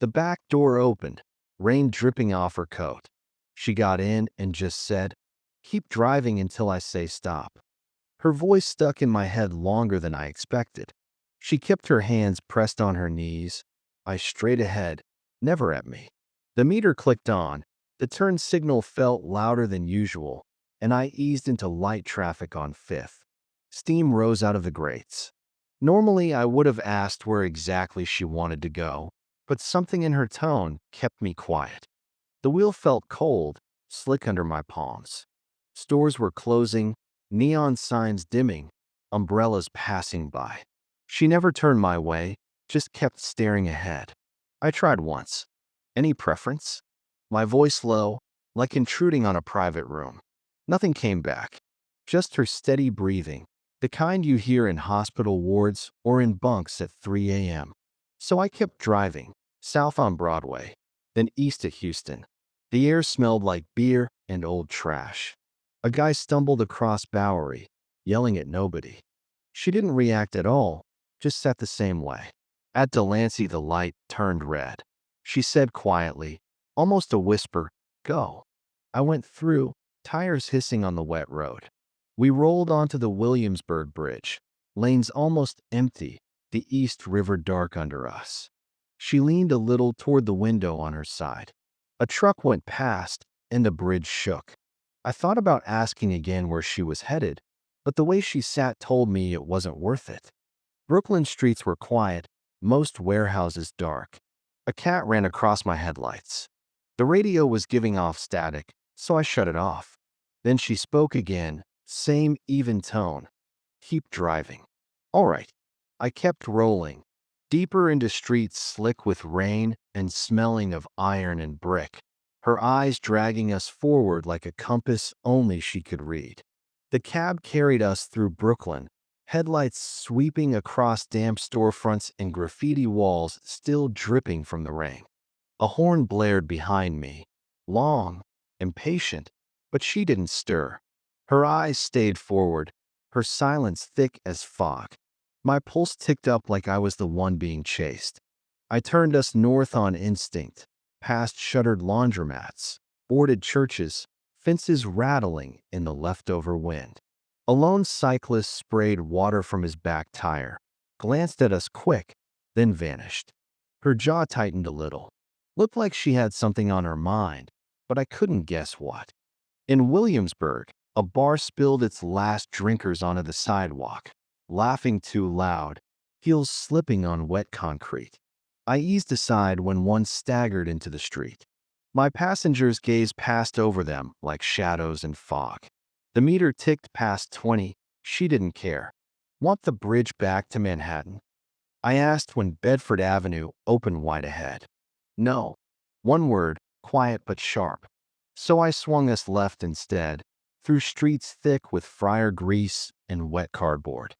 The back door opened, rain dripping off her coat. She got in and just said, "Keep driving until I say stop." Her voice stuck in my head longer than I expected. She kept her hands pressed on her knees, eyes straight ahead, never at me. The meter clicked on, the turn signal felt louder than usual, and I eased into light traffic on 5th. Steam rose out of the grates. Normally, I would have asked where exactly she wanted to go, but something in her tone kept me quiet. The wheel felt cold, slick under my palms. Stores were closing, neon signs dimming, umbrellas passing by. She never turned my way, just kept staring ahead. I tried once. "Any preference?" My voice low, like intruding on a private room. Nothing came back. Just her steady breathing, the kind you hear in hospital wards or in bunks at 3 a.m. So I kept driving, south on Broadway, then east at Houston. The air smelled like beer and old trash. A guy stumbled across Bowery, yelling at nobody. She didn't react at all, just sat the same way. At Delancey, the light turned red. She said quietly, almost a whisper, "Go." I went through, tires hissing on the wet road. We rolled onto the Williamsburg Bridge, lanes almost empty, the East River dark under us. She leaned a little toward the window on her side. A truck went past, and the bridge shook. I thought about asking again where she was headed, but the way she sat told me it wasn't worth it. Brooklyn streets were quiet, most warehouses dark. A cat ran across my headlights. The radio was giving off static, so I shut it off. Then she spoke again, same even tone. "Keep driving." All right. I kept rolling, deeper into streets slick with rain and smelling of iron and brick, her eyes dragging us forward like a compass only she could read. The cab carried us through Brooklyn, headlights sweeping across damp storefronts and graffiti walls still dripping from the rain. A horn blared behind me, long, impatient, but she didn't stir. Her eyes stayed forward, her silence thick as fog. My pulse ticked up like I was the one being chased. I turned us north on instinct, past shuttered laundromats, boarded churches, fences rattling in the leftover wind. A lone cyclist sprayed water from his back tire, glanced at us quick, then vanished. Her jaw tightened a little. Looked like she had something on her mind, but I couldn't guess what. In Williamsburg, a bar spilled its last drinkers onto the sidewalk, laughing too loud, heels slipping on wet concrete. I eased aside when one staggered into the street. My passengers gazed past over them like shadows in fog. The meter ticked past 20. She didn't care. "Want the bridge back to Manhattan?" I asked when Bedford Avenue opened wide ahead. "No." One word, quiet but sharp. So I swung us left instead, through streets thick with fryer grease and wet cardboard.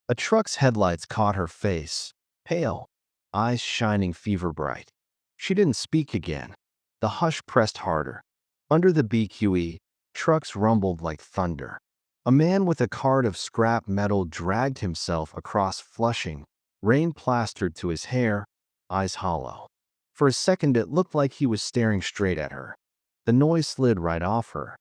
A truck's headlights caught her face, pale, eyes shining fever bright. She didn't speak again. The hush pressed harder. Under the BQE, trucks rumbled like thunder. A man with a cart of scrap metal dragged himself across Flushing, rain plastered to his hair, eyes hollow. For a second it looked like he was staring straight at her. The noise slid right off her.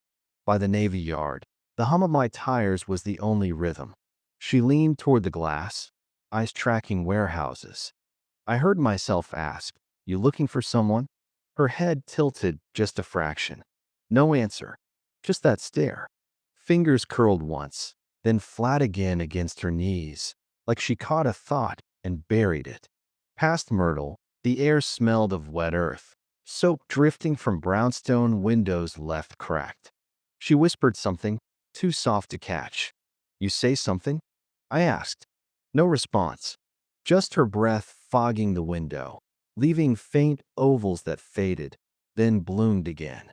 By the Navy Yard, the hum of my tires was the only rhythm. She leaned toward the glass, eyes tracking warehouses. I heard myself ask, "You looking for someone?" Her head tilted just a fraction. No answer, just that stare. Fingers curled once, then flat again against her knees, like she caught a thought and buried it. Past Myrtle, the air smelled of wet earth, soap drifting from brownstone windows left cracked. She whispered something, too soft to catch. "You say something?" I asked. No response. Just her breath fogging the window, leaving faint ovals that faded, then bloomed again.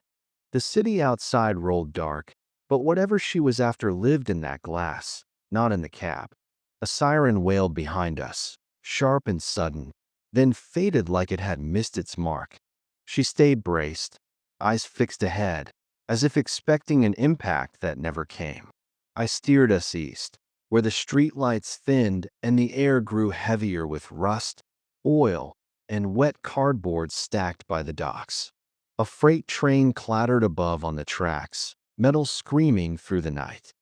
The city outside rolled dark, but whatever she was after lived in that glass, not in the cab. A siren wailed behind us, sharp and sudden, then faded like it had missed its mark. She stayed braced, eyes fixed ahead, as if expecting an impact that never came. I steered us east, where the streetlights thinned and the air grew heavier with rust, oil, and wet cardboard stacked by the docks. A freight train clattered above on the tracks, metal screaming through the night.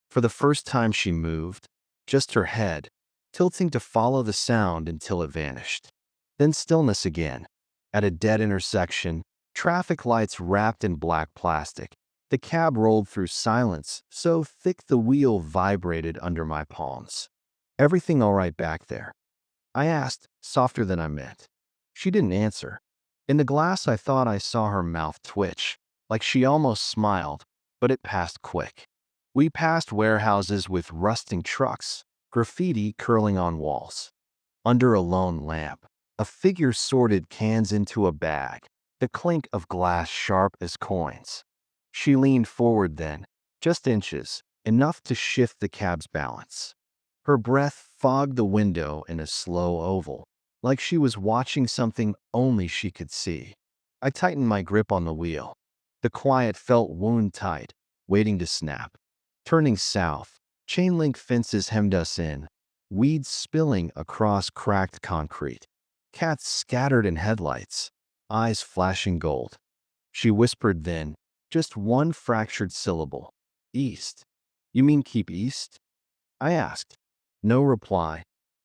For the first time she moved, just her head, tilting to follow the sound until it vanished. Then stillness again. At a dead intersection, traffic lights wrapped in black plastic. The cab rolled through silence, so thick the wheel vibrated under my palms. "Everything all right back there?" I asked, softer than I meant. She didn't answer. In the glass, I thought I saw her mouth twitch, like she almost smiled, but it passed quick. We passed warehouses with rusting trucks, graffiti curling on walls. Under a lone lamp, a figure sorted cans into a bag, the clink of glass sharp as coins. She leaned forward then, just inches, enough to shift the cab's balance. Her breath fogged the window in a slow oval, like she was watching something only she could see. I tightened my grip on the wheel. The quiet felt wound-tight, waiting to snap. Turning south, chain-link fences hemmed us in, weeds spilling across cracked concrete. Cats scattered in headlights, eyes flashing gold. She whispered then, just one fractured syllable. "East." "You mean keep east?" I asked. No reply,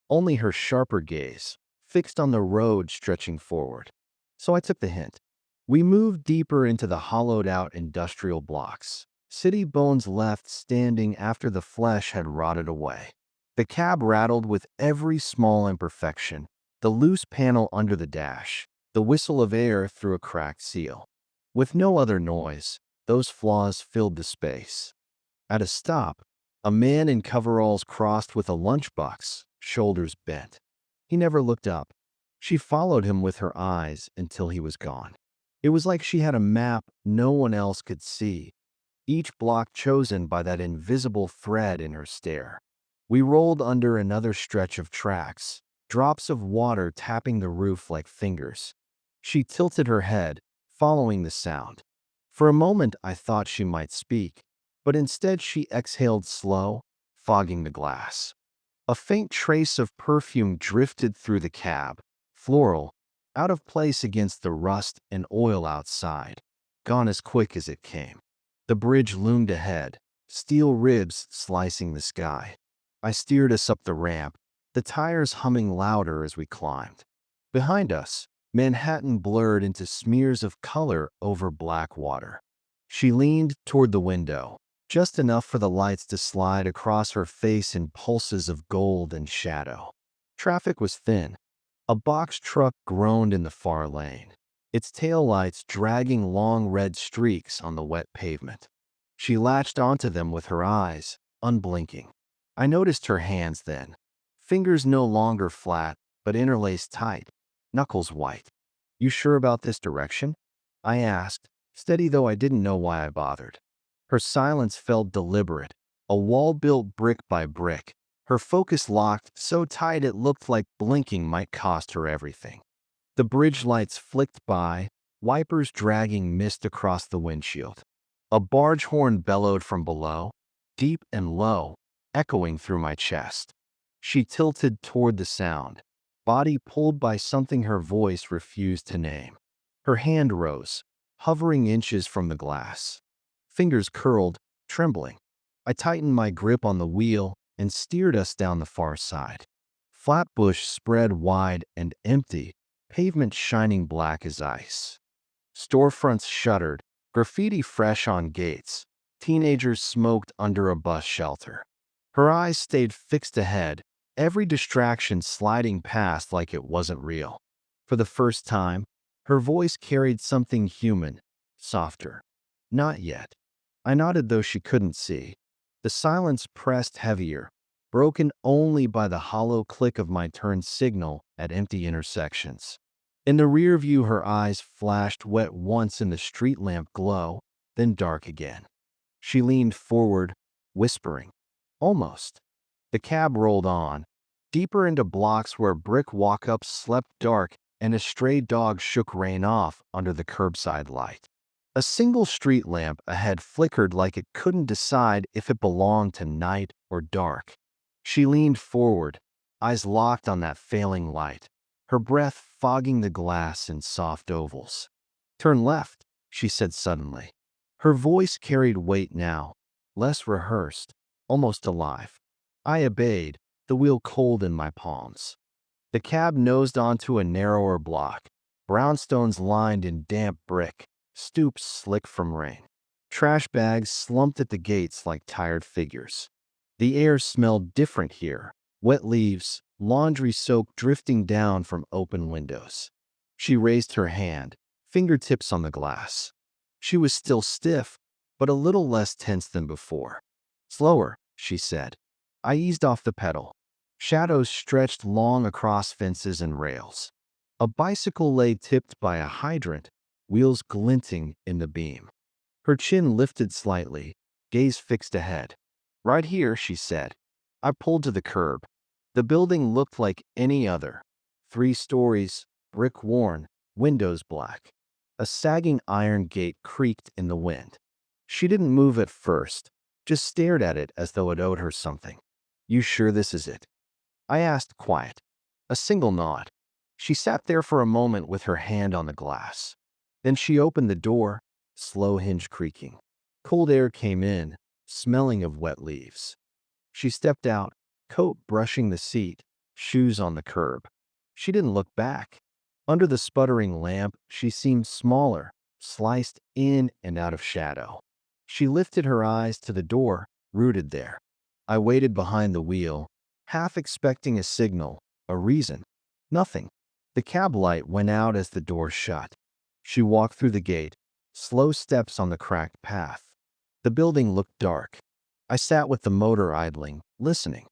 only her sharper gaze, fixed on the road stretching forward. So I took the hint. We moved deeper into the hollowed-out industrial blocks, city bones left standing after the flesh had rotted away. The cab rattled with every small imperfection, the loose panel under the dash, the whistle of air through a cracked seal. With no other noise, those flaws filled the space. At a stop, a man in coveralls crossed with a lunchbox, shoulders bent. He never looked up. She followed him with her eyes until he was gone. It was like she had a map no one else could see, each block chosen by that invisible thread in her stare. We rolled under another stretch of tracks, drops of water tapping the roof like fingers. She tilted her head, following the sound. For a moment I thought she might speak, but instead she exhaled slow, fogging the glass. A faint trace of perfume drifted through the cab, floral, out of place against the rust and oil outside, gone as quick as it came. The bridge loomed ahead, steel ribs slicing the sky. I steered us up the ramp, the tires humming louder as we climbed. Behind us, Manhattan blurred into smears of color over black water. She leaned toward the window, just enough for the lights to slide across her face in pulses of gold and shadow. Traffic was thin. A box truck groaned in the far lane, its taillights dragging long red streaks on the wet pavement. She latched onto them with her eyes, unblinking. I noticed her hands then, fingers no longer flat, but interlaced tight, knuckles white. "You sure about this direction?" I asked, steady though I didn't know why I bothered. Her silence felt deliberate, a wall built brick by brick, her focus locked so tight it looked like blinking might cost her everything. The bridge lights flicked by, wipers dragging mist across the windshield. A barge horn bellowed from below, deep and low, echoing through my chest. She tilted toward the sound, body pulled by something her voice refused to name. Her hand rose, hovering inches from the glass. Fingers curled, trembling. I tightened my grip on the wheel and steered us down the far side. Flatbush spread wide and empty, pavement shining black as ice. Storefronts shuttered, graffiti fresh on gates. Teenagers smoked under a bus shelter. Her eyes stayed fixed ahead, every distraction sliding past like it wasn't real. For the first time, her voice carried something human, softer. "Not yet." I nodded though she couldn't see. The silence pressed heavier, broken only by the hollow click of my turn signal at empty intersections. In the rear view, her eyes flashed wet once in the street lamp glow, then dark again. She leaned forward, whispering. Almost. The cab rolled on, deeper into blocks where brick walk-ups slept dark and a stray dog shook rain off under the curbside light. A single street lamp ahead flickered like it couldn't decide if it belonged to night or dark. She leaned forward, eyes locked on that failing light, her breath fogging the glass in soft ovals. "Turn left," she said suddenly. Her voice carried weight now, less rehearsed, almost alive. I obeyed, the wheel cold in my palms. The cab nosed onto a narrower block, brownstones lined in damp brick, stoops slick from rain. Trash bags slumped at the gates like tired figures. The air smelled different here, wet leaves, laundry soak drifting down from open windows. She raised her hand, fingertips on the glass. She was still stiff, but a little less tense than before. "Slower," she said. I eased off the pedal. Shadows stretched long across fences and rails. A bicycle lay tipped by a hydrant, wheels glinting in the beam. Her chin lifted slightly, gaze fixed ahead. "Right here," she said. I pulled to the curb. The building looked like any other. 3 stories, brick worn, windows black. A sagging iron gate creaked in the wind. She didn't move at first, just stared at it as though it owed her something. "You sure this is it?" I asked, quiet. A single nod. She sat there for a moment with her hand on the glass. Then she opened the door, slow hinge creaking. Cold air came in, smelling of wet leaves. She stepped out, coat brushing the seat, shoes on the curb. She didn't look back. Under the sputtering lamp, she seemed smaller, sliced in and out of shadow. She lifted her eyes to the door, rooted there. I waited behind the wheel, half expecting a signal, a reason. Nothing. The cab light went out as the door shut. She walked through the gate, slow steps on the cracked path. The building looked dark. I sat with the motor idling, listening.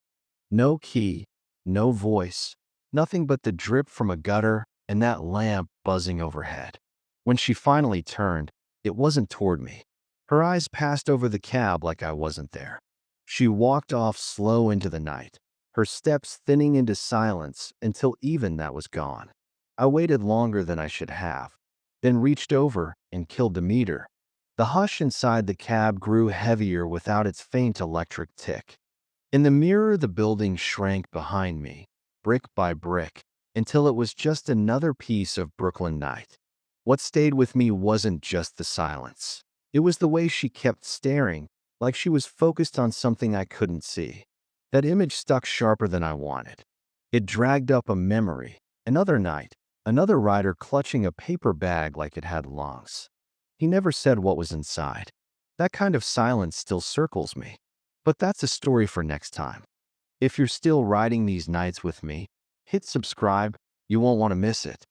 No key, no voice, nothing but the drip from a gutter and that lamp buzzing overhead. When she finally turned, it wasn't toward me. Her eyes passed over the cab like I wasn't there. She walked off slow into the night, her steps thinning into silence until even that was gone. I waited longer than I should have, then reached over and killed the meter. The hush inside the cab grew heavier without its faint electric tick. In the mirror, the building shrank behind me, brick by brick, until it was just another piece of Brooklyn night. What stayed with me wasn't just the silence. It was the way she kept staring, like she was focused on something I couldn't see. That image stuck sharper than I wanted. It dragged up a memory. Another night, another rider clutching a paper bag like it had lungs. He never said what was inside. That kind of silence still circles me. But that's a story for next time. If you're still riding these nights with me, hit subscribe. You won't want to miss it.